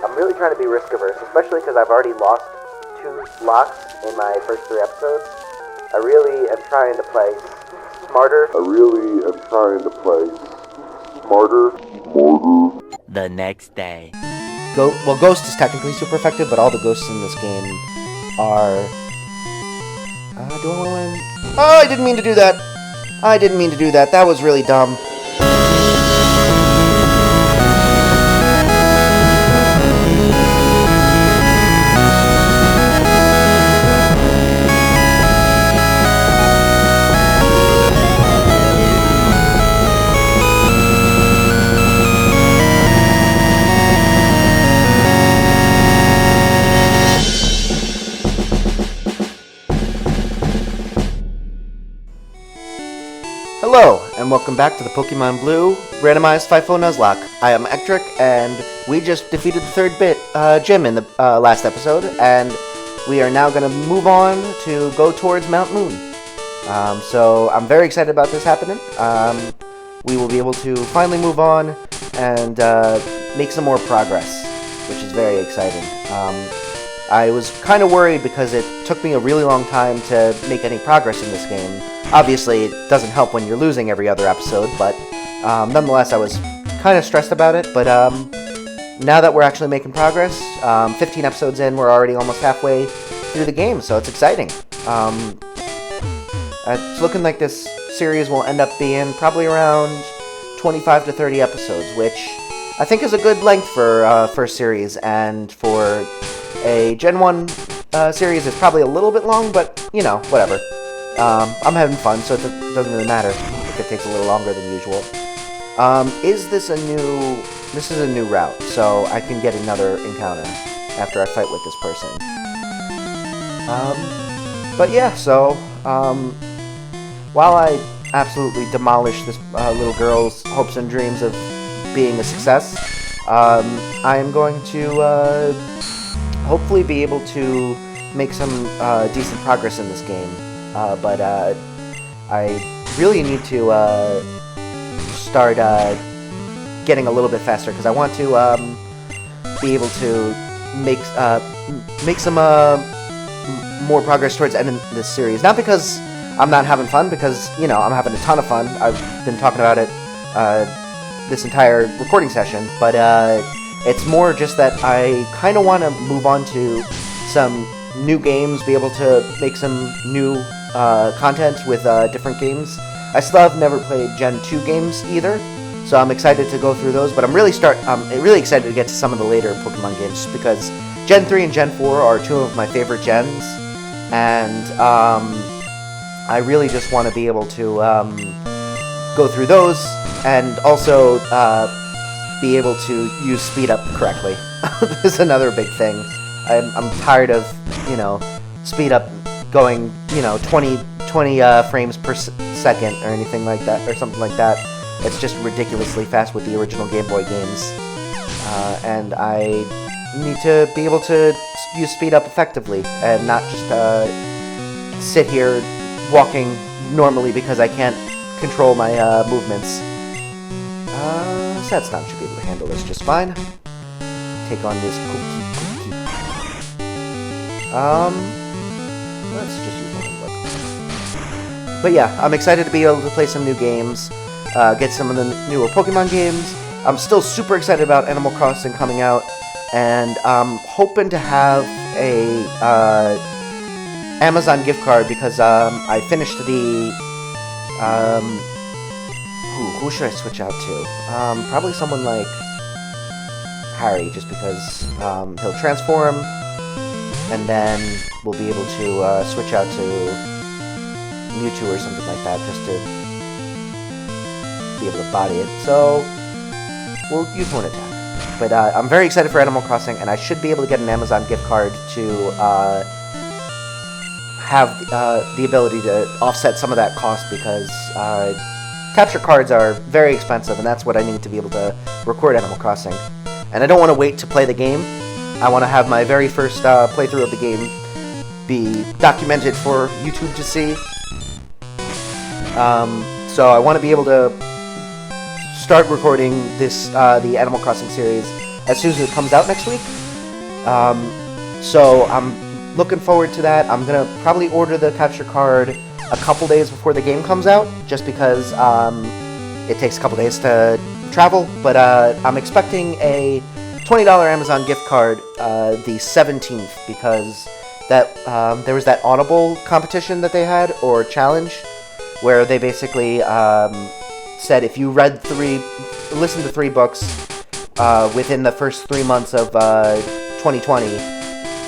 I'm really trying to be risk-averse, especially because I've already lost 2 locks in my first 3 episodes. I really am trying to play smarter. The next day. Ghost is technically super effective, but all the ghosts in this game are... do I want to win? Oh, I didn't mean to do that! That was really dumb. Hello, and welcome back to the Pokemon Blue Randomized FIFO Nuzlocke. I am Ectric, and we just defeated the third gym in the last episode, and we are now going to move on to go towards Mount Moon. So I'm very excited about this happening. We will be able to finally move on and make some more progress, which is very exciting. I was kind of worried because it took me a really long time to make any progress in this game. Obviously, it doesn't help when you're losing every other episode, but nonetheless, I was kind of stressed about it. But now that we're actually making progress, 15 episodes in, we're already almost halfway through the game, so it's exciting. It's looking like this series will end up being probably around 25 to 30 episodes, which I think is a good length for a first series, and for a Gen 1 series, it's probably a little bit long, but, you know, whatever. I'm having fun, so it doesn't really matter if it takes a little longer than usual. This is a new route, so I can get another encounter after I fight with this person. But yeah, so, while I absolutely demolished this little girl's hopes and dreams of being a success, I am going to, hopefully be able to make some decent progress in this game. But I really need to start getting a little bit faster, because I want to be able to make some more progress towards the end of this series. Not because I'm not having fun, because, you know, I'm having a ton of fun. I've been talking about it this entire recording session, but it's more just that I kind of want to move on to some new games, be able to make some new content with different games. I still have never played Gen 2 games either, so I'm excited to go through those, but I'm really excited to get to some of the later Pokemon games, because Gen 3 and Gen 4 are 2 of my favorite gens, and I really just want to be able to go through those, and also be able to use speed up correctly. This is another big thing. I'm tired of, you know, speed up going, you know, 20 frames per second or anything like that, or something like that. It's just ridiculously fast with the original Game Boy games. And I need to be able to use speed up effectively and not just sit here walking normally because I can't control my movements. Satstam should be able to handle this just fine. Take on this cookie. Let's just use one weapon. But yeah, I'm excited to be able to play some new games, get some of the newer Pokemon games. I'm still super excited about Animal Crossing coming out, and I'm hoping to have a Amazon gift card, because I finished the who should I switch out to? Probably someone like Harry, just because he'll transform, and then we'll be able to switch out to Mewtwo or something like that, just to be able to body it. So we'll use one attack. But I'm very excited for Animal Crossing, and I should be able to get an Amazon gift card to have the ability to offset some of that cost, because capture cards are very expensive, and that's what I need to be able to record Animal Crossing. And I don't want to wait to play the game. I want to have my very first playthrough of the game be documented for YouTube to see. So I want to be able to start recording this the Animal Crossing series as soon as it comes out next week. So I'm looking forward to that. I'm gonna probably order the capture card a couple days before the game comes out, just because it takes a couple days to travel. But I'm expecting a $20 Amazon gift card the 17th, because that there was that Audible competition that they had, or challenge, where they basically said if you listened to 3 books within the first 3 months of 2020,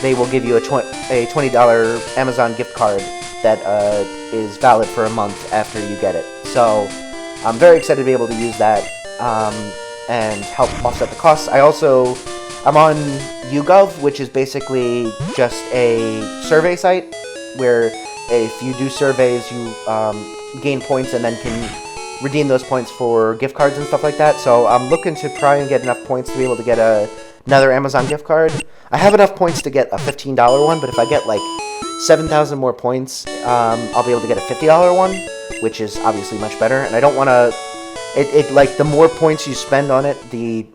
they will give you a $20 Amazon gift card that is valid for a month after you get it. So I'm very excited to be able to use that and help offset the costs. I'm on YouGov, which is basically just a survey site where if you do surveys, you gain points and then can redeem those points for gift cards and stuff like that. So I'm looking to try and get enough points to be able to get another Amazon gift card. I have enough points to get a $15 one, but if I get like 7,000 more points, I'll be able to get a $50 one, which is obviously much better. And I don't want to... Like, the more points you spend on it, the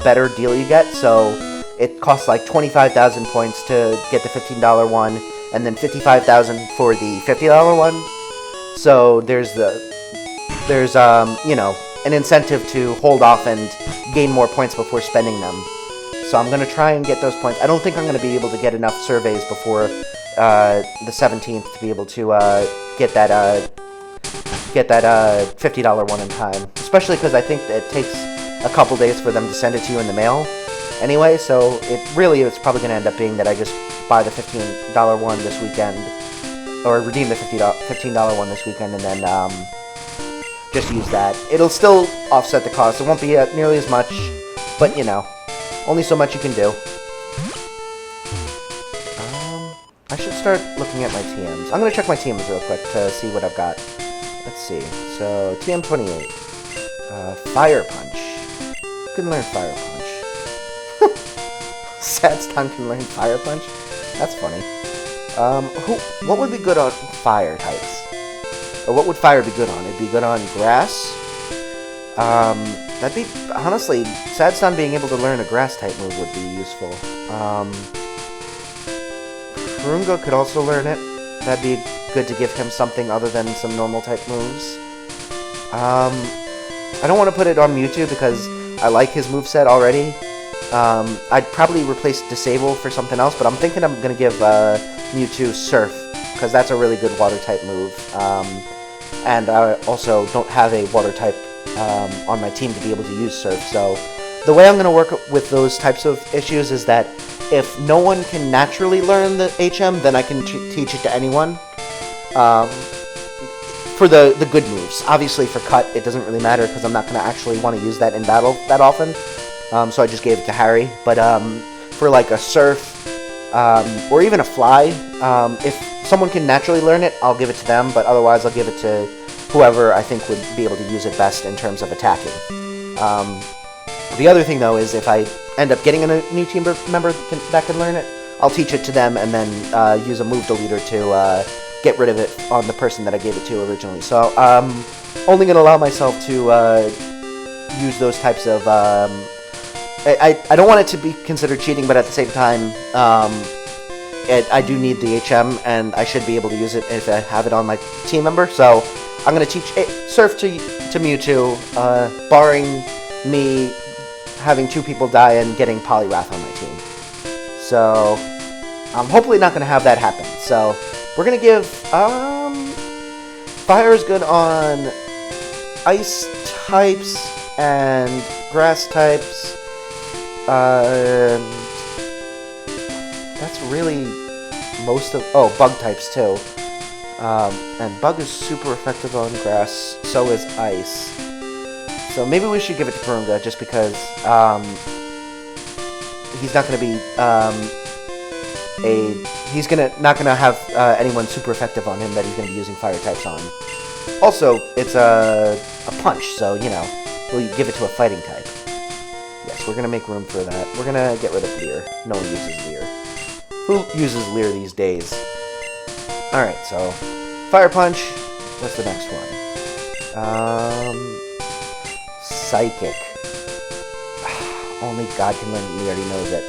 better deal you get. So it costs like 25,000 points to get the $15 one, and then 55,000 for the $50 one. So there's an incentive to hold off and gain more points before spending them. So I'm gonna try and get those points. I don't think I'm gonna be able to get enough surveys before the 17th to be able to get that $50 one in time. Especially because I think that it takes a couple days for them to send it to you in the mail anyway, so it's probably going to end up being that I just buy the $15 one this weekend, or redeem the $15 one this weekend, and then just use that. It'll still offset the cost. It won't be nearly as much, but only so much you can do. I should start looking at my TMs. I'm going to check my TMs real quick to see what I've got. Let's see. So, TM28. Fire Punch. Can learn Fire Punch. Sadstan can learn Fire Punch? That's funny. What would be good on fire types? Or what would fire be good on? It'd be good on grass. That'd be, honestly, Sadstan being able to learn a grass type move would be useful. Kurunga could also learn it. That'd be good to give him something other than some normal type moves. I don't want to put it on Mewtwo because I like his moveset already. I'd probably replace Disable for something else, but I'm thinking I'm going to give Mewtwo Surf, because that's a really good water type move. And I also don't have a water type on my team to be able to use Surf, so the way I'm going to work with those types of issues is that if no one can naturally learn the HM, then I can teach it to anyone. For the good moves. Obviously for Cut, it doesn't really matter because I'm not going to actually want to use that in battle that often. So I just gave it to Harry. But for like a Surf, or even a Fly, if someone can naturally learn it, I'll give it to them. But otherwise, I'll give it to whoever I think would be able to use it best in terms of attacking. The other thing, though, is if I end up getting a new team member that can learn it, I'll teach it to them and then use a move deleter to get rid of it on the person that I gave it to originally. So I'm only going to allow myself to use those types of... I don't want it to be considered cheating, but at the same time, I do need the HM, and I should be able to use it if I have it on my team member. So I'm going to teach Surf to Mewtwo, barring me having 2 people die and getting Poliwrath on my team. So I'm hopefully not going to have that happen. So we're going to give... Fire is good on ice types and grass types. That's really most of... Oh, bug types too. And bug is super effective on grass. So is ice. So maybe we should give it to Kurunga just because he's not going to be he's not gonna have anyone super effective on him that he's gonna be using fire types on. Also, it's a punch, so we'll give it to a fighting type. Yes, we're gonna make room for that. We're gonna get rid of Leer. No one uses Leer. Who uses Leer these days? All right, so fire punch. What's the next one? Psychic. only God can learn it, and he already knows it.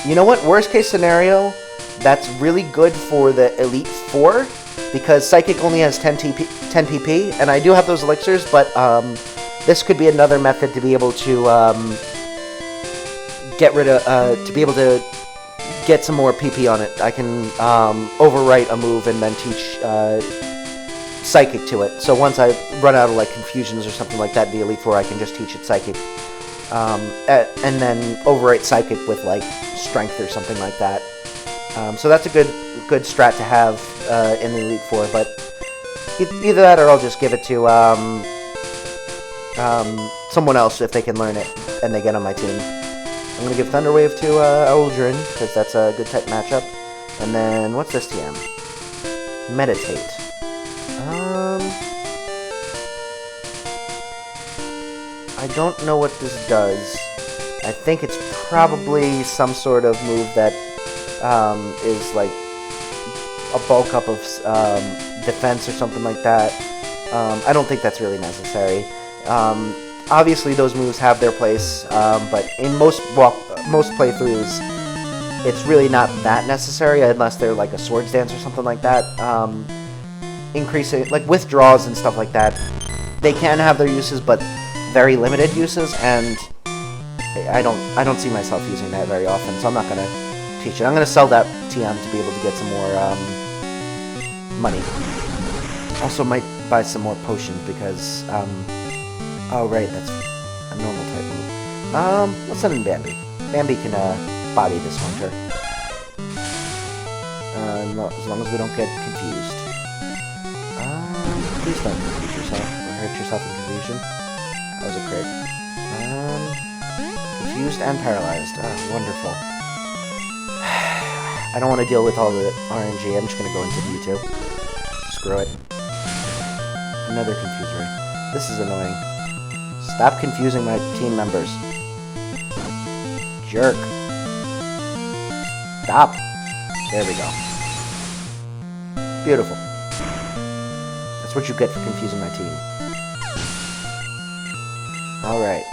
You know what? Worst case scenario, that's really good for the Elite Four, because Psychic only has 10 PP, and I do have those elixirs, but this could be another method to be able to to be able to get some more PP on it. I can overwrite a move and then teach Psychic to it. So once I run out of like confusions or something like that in the Elite Four, I can just teach it Psychic, and then overwrite Psychic with like Strength or something like that. So that's a good strat to have in the Elite Four. But either that, or I'll just give it to someone else if they can learn it and they get on my team. I'm gonna give Thunder Wave to Aldrin because that's a good type matchup. And then what's this TM? Meditate. I don't know what this does. I think it's probably some sort of move that is like a bulk up of defense or something like that. I don't think that's really necessary. Obviously, those moves have their place, but in most playthroughs, it's really not that necessary unless they're like a Swords Dance or something like that. Increasing like withdrawals and stuff like that, they can have their uses, but very limited uses, and I don't see myself using that very often, so I'm not gonna teach it. I'm gonna sell that TM to be able to get some more money. Also, might buy some more potions because oh right, that's a normal type move. Let's send in Bambi. Bambi can body this hunter. As long as we don't get confused. Please don't confuse yourself or hurt yourself in confusion. That was a crit. Confused and paralyzed. Wonderful. I don't want to deal with all the RNG. I'm just going to go into Mewtwo. Screw it. Another confuser. This is annoying. Stop confusing my team members. Jerk. Stop. There we go. Beautiful. That's what you get for confusing my team. Alright.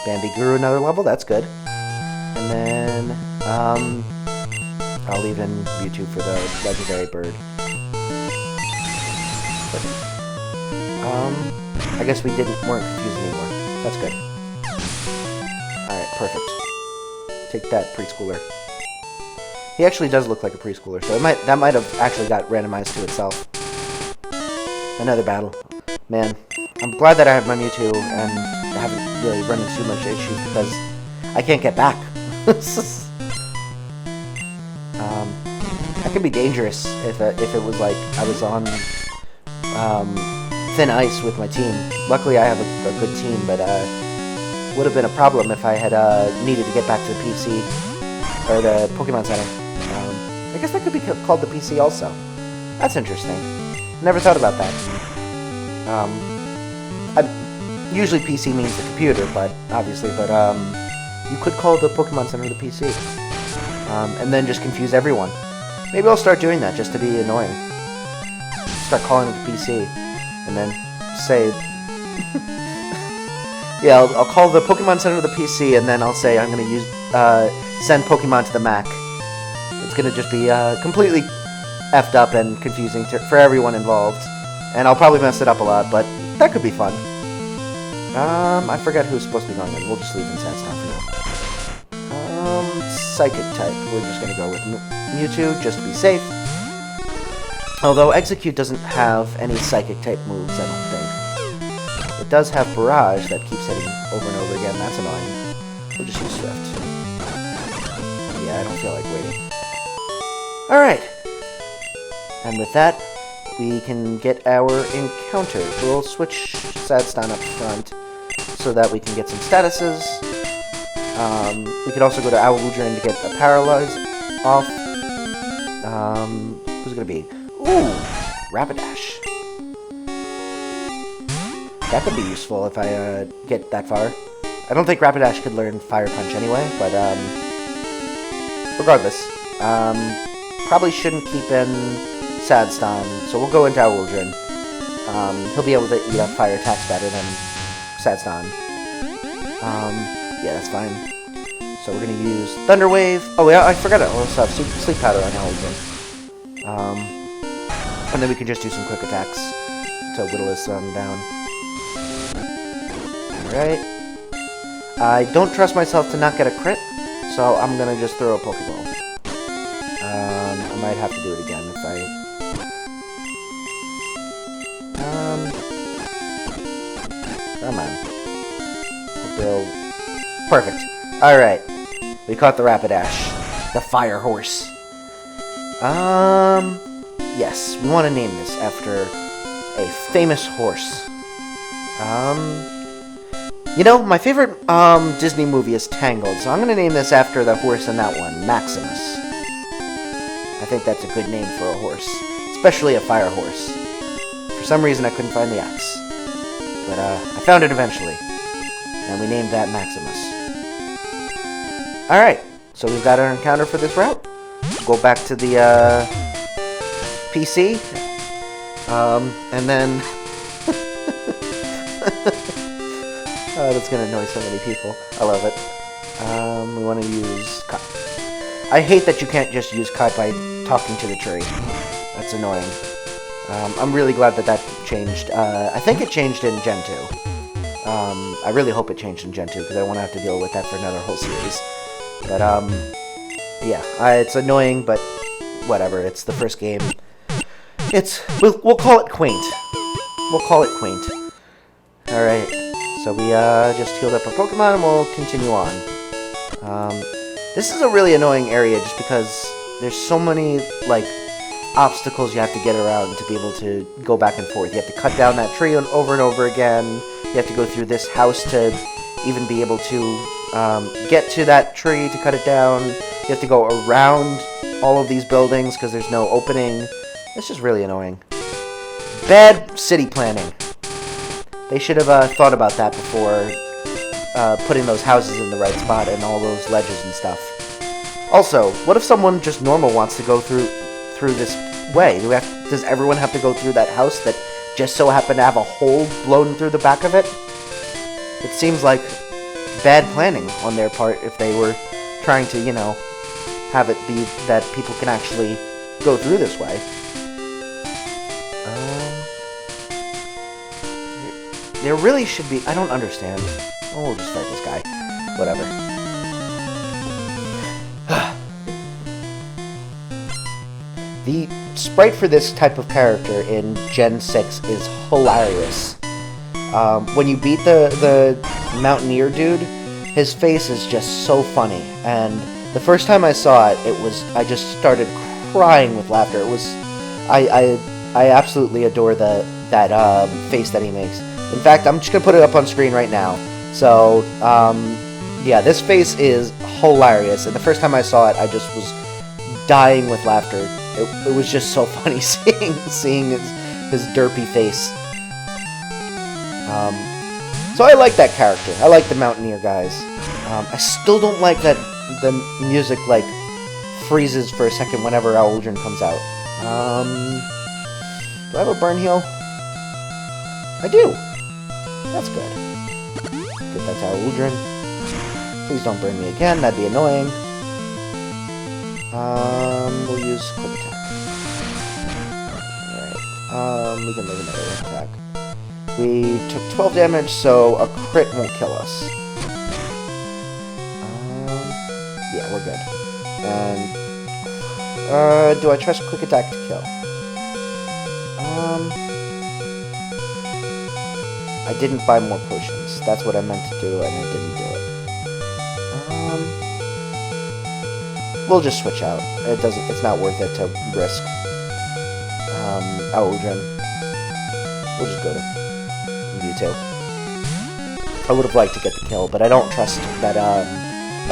Bambi grew another level, that's good. And then, I'll leave in Mewtwo for the legendary bird. But, I guess we weren't confused anymore. That's good. Alright, perfect. Take that, preschooler. He actually does look like a preschooler, so that might have actually got randomized to itself. Another battle. Man, I'm glad that I have my Mewtwo and haven't really run into too much issues because I can't get back. That could be dangerous if it was like I was on thin ice with my team. Luckily, I have a good team, but would have been a problem if I had needed to get back to the PC or the Pokemon Center. I guess that could be called the PC also. That's interesting. Never thought about that. Usually PC means the computer, but obviously, you could call the Pokemon Center the PC, and then just confuse everyone. Maybe I'll start doing that just to be annoying. Start calling it the PC, and then say, yeah, I'll call the Pokemon Center the PC, and then I'll say I'm gonna send Pokemon to the Mac. It's gonna just be completely effed up and confusing for everyone involved. And I'll probably mess it up a lot, but that could be fun. I forgot who's supposed to be going in. We'll just leave in Sandstorm for now. Psychic type. We're just gonna go with Mewtwo, just to be safe. Although Execute doesn't have any Psychic type moves, I don't think. It does have Barrage that keeps hitting over and over again. That's annoying. We'll just use Swift. Yeah, I don't feel like waiting. Alright. And with that, we can get our encounter. We'll switch Sadstein up front so that we can get some statuses. We could also go to Owludrin to get a Paralyze off. Who's it gonna be? Ooh! Rapidash. That could be useful if I get that far. I don't think Rapidash could learn Fire Punch anyway, but regardless. Probably shouldn't keep in Sadstein, so we'll go into Owludrin. He'll be able to eat up fire attacks better than Sadstein. Yeah, that's fine. So we're gonna use Thunder Wave. Oh yeah, I forgot it. We'll also have Sleep Powder on Howlin'. And then we can just do some quick attacks to whittle this down. Alright. I don't trust myself to not get a crit, so I'm gonna just throw a Pokeball. I might have to do it again if I... Come on. Throw... Perfect. Alright. We caught the Rapidash. The Fire Horse. Yes, we want to name this after a famous horse. You know, my favorite Disney movie is Tangled, so I'm going to name this after the horse in that one, Maximus. I think that's a good name for a horse, especially a fire horse. For some reason, I couldn't find the axe, but I found it eventually, and we named that Maximus. Alright, so we've got our encounter for this route. Go back to the PC, and then... Oh, that's gonna annoy so many people. I love it. We want to use cut. I hate that you can't just use cut by talking to the tree. That's annoying. I'm really glad that that changed. I think it changed in Gen 2. I really hope it changed in Gen 2 because I won't have to deal with that for another whole series. But yeah, it's annoying, but whatever. It's the first game. We'll call it quaint. We'll call it quaint. All right. So we just healed up our Pokemon and we'll continue on. This is a really annoying area just because there's so many, like, obstacles you have to get around to be able to go back and forth. You have to cut down that tree over and over again. You have to go through this house to even be able to get to that tree to cut it down. You have to go around all of these buildings because there's no opening. It's just really annoying. Bad city planning. They should have thought about that before putting those houses in the right spot and all those ledges and stuff. Also, what if someone just normal wants to go through this way? Does everyone have to go through that house that just so happened to have a hole blown through the back of it? It seems like bad planning on their part if they were trying to, you know, have it be that people can actually go through this way. There really should be... I don't understand. Oh, we'll just fight this guy. Whatever. The sprite for this type of character in Gen 6 is hilarious. When you beat the Mountaineer dude, his face is just so funny. And the first time I saw it, I just started crying with laughter. It was... I absolutely adore that face that he makes. In fact, I'm just going to put it up on screen right now. So, yeah, this face is hilarious. And the first time I saw it, I just was dying with laughter. It was just so funny seeing his derpy face. So I like that character. I like the Mountaineer guys. I still don't like that the music, like, freezes for a second whenever Owldren comes out. Do I have a burn heal? I do. That's good. Get that to Owldren. Please don't burn me again. That'd be annoying. We'll use quick attack. Alright. We can make another attack. We took 12 damage, so a crit won't kill us. Yeah, we're good. And do I trust quick attack to kill? I didn't buy more potions. That's what I meant to do, and I didn't do it. We'll just switch out. It's not worth it to risk. Owldren. We'll just go to Mewtwo. I would have liked to get the kill, but I don't trust that I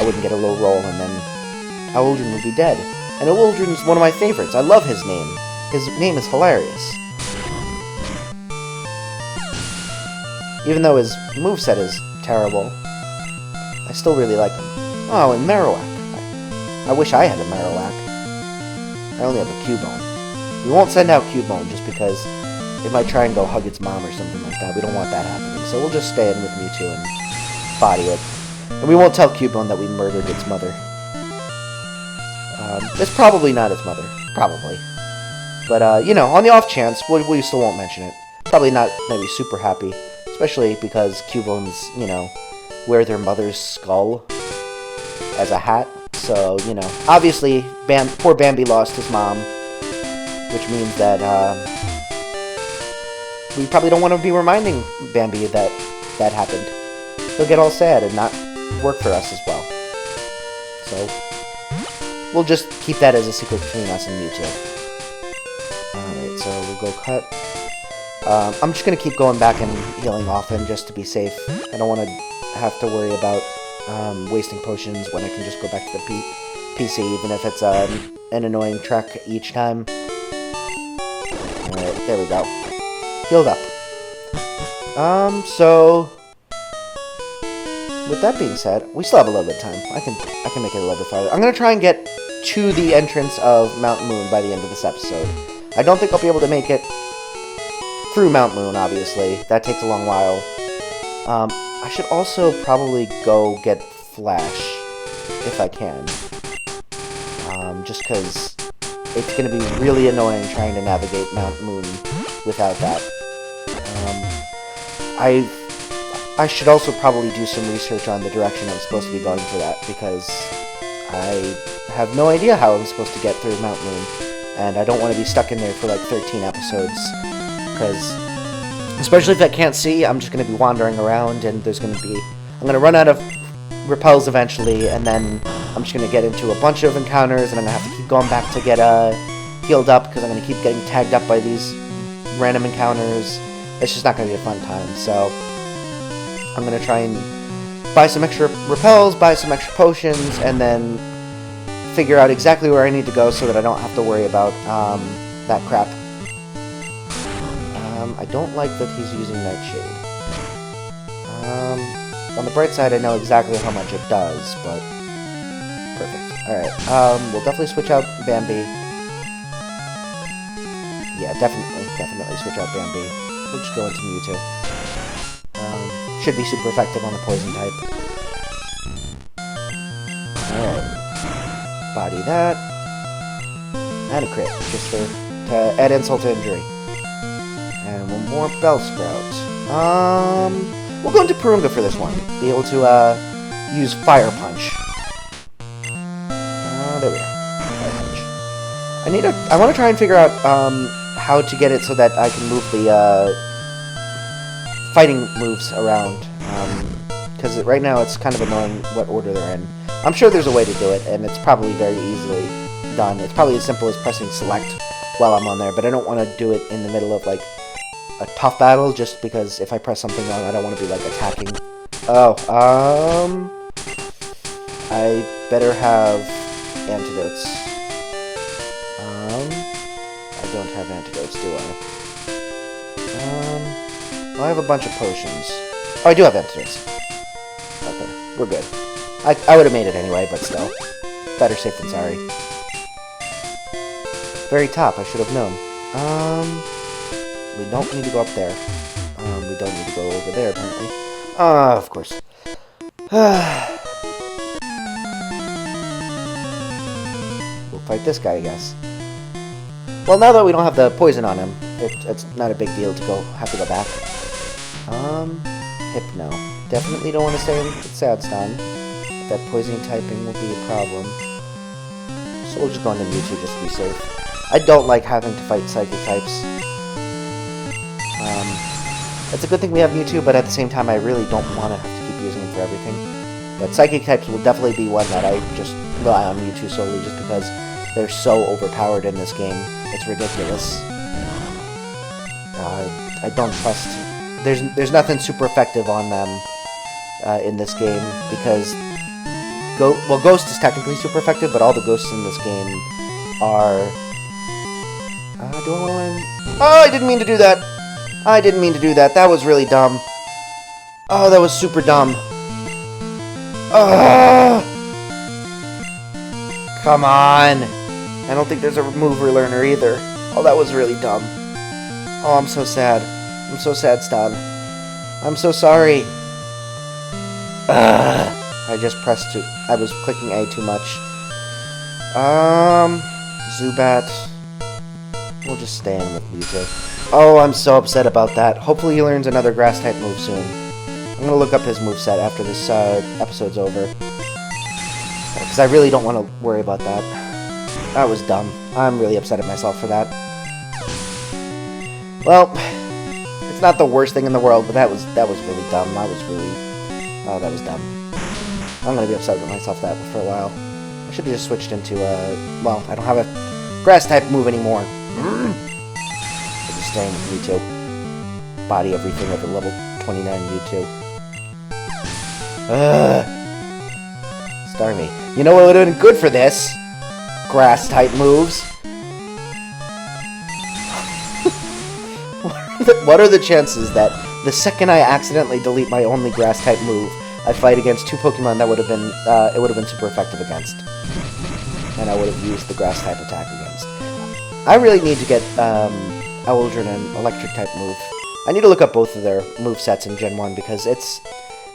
wouldn't get a low roll and then Owldren would be dead. And Owldren's one of my favorites. I love his name. His name is hilarious. Even though his moveset is terrible, I still really like him. Oh, and Marowak. I wish I had a Marowak. I only have a Cubone. We won't send out Cubone just because it might try and go hug its mom or something like that. We don't want that happening. So we'll just stay in with Mewtwo and body it. And we won't tell Cubone that we murdered its mother. It's probably not its mother. Probably. But, you know, on the off chance, we still won't mention it. Probably not maybe super happy. Especially because Cubones, you know, wear their mother's skull as a hat. So, you know, obviously, poor Bambi lost his mom. Which means that, we probably don't want to be reminding Bambi that that happened. He'll get all sad and not work for us as well. So, we'll just keep that as a secret between us and Mewtwo. Alright, so we'll go cut. I'm just going to keep going back and healing often just to be safe. I don't want to have to worry about wasting potions when I can just go back to the PC, even if it's an annoying trek each time. Alright, there we go. Healed up. So... with that being said, we still have a little bit of time. I can make it a little bit farther. I'm going to try and get to the entrance of Mount Moon by the end of this episode. I don't think I'll be able to make it through Mount Moon, obviously. That takes a long while. I should also probably go get Flash, if I can. Just because it's going to be really annoying trying to navigate Mount Moon without that. I should also probably do some research on the direction I'm supposed to be going for that, because I have no idea how I'm supposed to get through Mount Moon, and I don't want to be stuck in there for like 13 episodes. Because, especially if I can't see, I'm just going to be wandering around, and I'm going to run out of repels eventually, and then I'm just going to get into a bunch of encounters, and I'm going to have to keep going back to get healed up, because I'm going to keep getting tagged up by these random encounters. It's just not going to be a fun time, so I'm going to try and buy some extra repels, buy some extra potions, and then figure out exactly where I need to go so that I don't have to worry about that crap. I don't like that he's using Nightshade. On the bright side, I know exactly how much it does, but... perfect. Alright, we'll definitely switch out Bambi. Yeah, definitely switch out Bambi. We'll just go into Mewtwo. Should be super effective on the poison type. Alright. Body that. And a crit, just to add insult to injury. And one more Bellsprout. We'll go into Purunga for this one. Be able to use Fire Punch. There we go. Fire Punch. I want to try and figure out how to get it so that I can move the fighting moves around. Because right now it's kind of annoying what order they're in. I'm sure there's a way to do it, and it's probably very easily done. It's probably as simple as pressing select while I'm on there, but I don't want to do it in the middle of, like, a tough battle, just because if I press something wrong, I don't want to be, like, attacking. Oh, I better have antidotes. I don't have antidotes, do I? Well, I have a bunch of potions. Oh, I do have antidotes. Okay, we're good. I would have made it anyway, but still. Better safe than sorry. Very top, I should have known. We don't need to go up there. We don't need to go over there, apparently. Of course. We'll fight this guy, I guess. Well, now that we don't have the poison on him, it's not a big deal to have to go back. Hypno. Definitely don't want to stay with Sadstone. That poison typing will be a problem. So we'll just go into Mewtwo just to be safe. I don't like having to fight Psychic types. It's a good thing we have Mewtwo, but at the same time I really don't want to have to keep using him for everything. But Psychic types will definitely be one that I just rely on Mewtwo solely just because they're so overpowered in this game. It's ridiculous. I don't trust... There's nothing super effective on them in this game, because... Well, Ghost is technically super effective, but all the ghosts in this game are... do I want to win? Oh, I didn't mean to do that! I didn't mean to do that. That was really dumb. Oh, that was super dumb. Come on! I don't think there's a mover learner either. Oh, that was really dumb. Oh, I'm so sad. I'm so sad, Stan. I'm so sorry. I just pressed to. I was clicking A too much. Zubat. We'll just stay in with Mewtwo. Oh, I'm so upset about that. Hopefully he learns another Grass-type move soon. I'm gonna look up his moveset after this episode's over. Because I really don't want to worry about that. That was dumb. I'm really upset at myself for that. Well, it's not the worst thing in the world, but that was really dumb. Oh, that was dumb. I'm gonna be upset with myself for a while. I should have just switched into well, I don't have a Grass-type move anymore. I'm just staying with Mewtwo. Body everything over level 29 Mewtwo. Starmie. You know what would have been good for this? Grass-type moves. What are the chances that the second I accidentally delete my only Grass-type move, I fight against two Pokemon that would have been it would have been super effective against, and I would have used the Grass-type attack against. I really need to get Eldrin an Electric-type move. I need to look up both of their movesets in Gen 1 because it's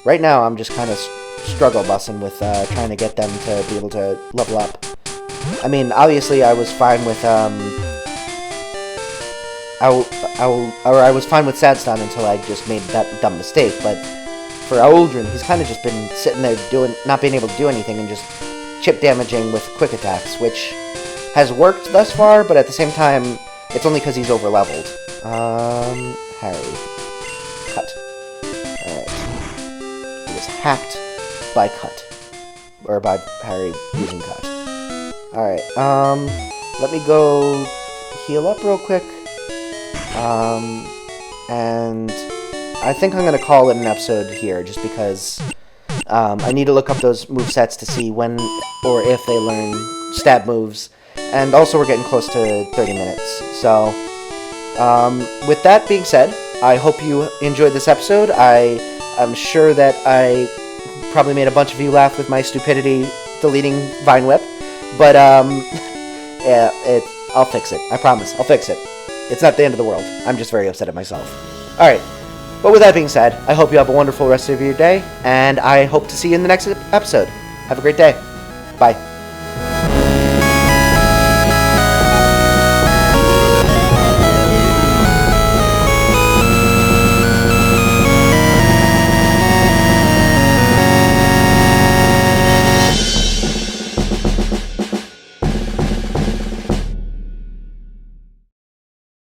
right now I'm just kind of struggle bussing with trying to get them to be able to level up. I mean, obviously I was fine with I was fine with Sadstone until I just made that dumb mistake, but for Eldrin, he's kind of just been sitting there not being able to do anything and just chip damaging with quick attacks, which has worked thus far, but at the same time, it's only because he's over-leveled. Harry. Cut. Alright. He was hacked by Cut. Or by Harry using Cut. Alright, let me go heal up real quick. And I think I'm going to call it an episode here, just because I need to look up those movesets to see when or if they learn stab moves. And also we're getting close to 30 minutes. So, with that being said, I hope you enjoyed this episode. I'm sure that I probably made a bunch of you laugh with my stupidity deleting Vine Whip. But, yeah, I'll fix it. I promise. I'll fix it. It's not the end of the world. I'm just very upset at myself. Alright. But with that being said, I hope you have a wonderful rest of your day, and I hope to see you in the next episode. Have a great day. Bye.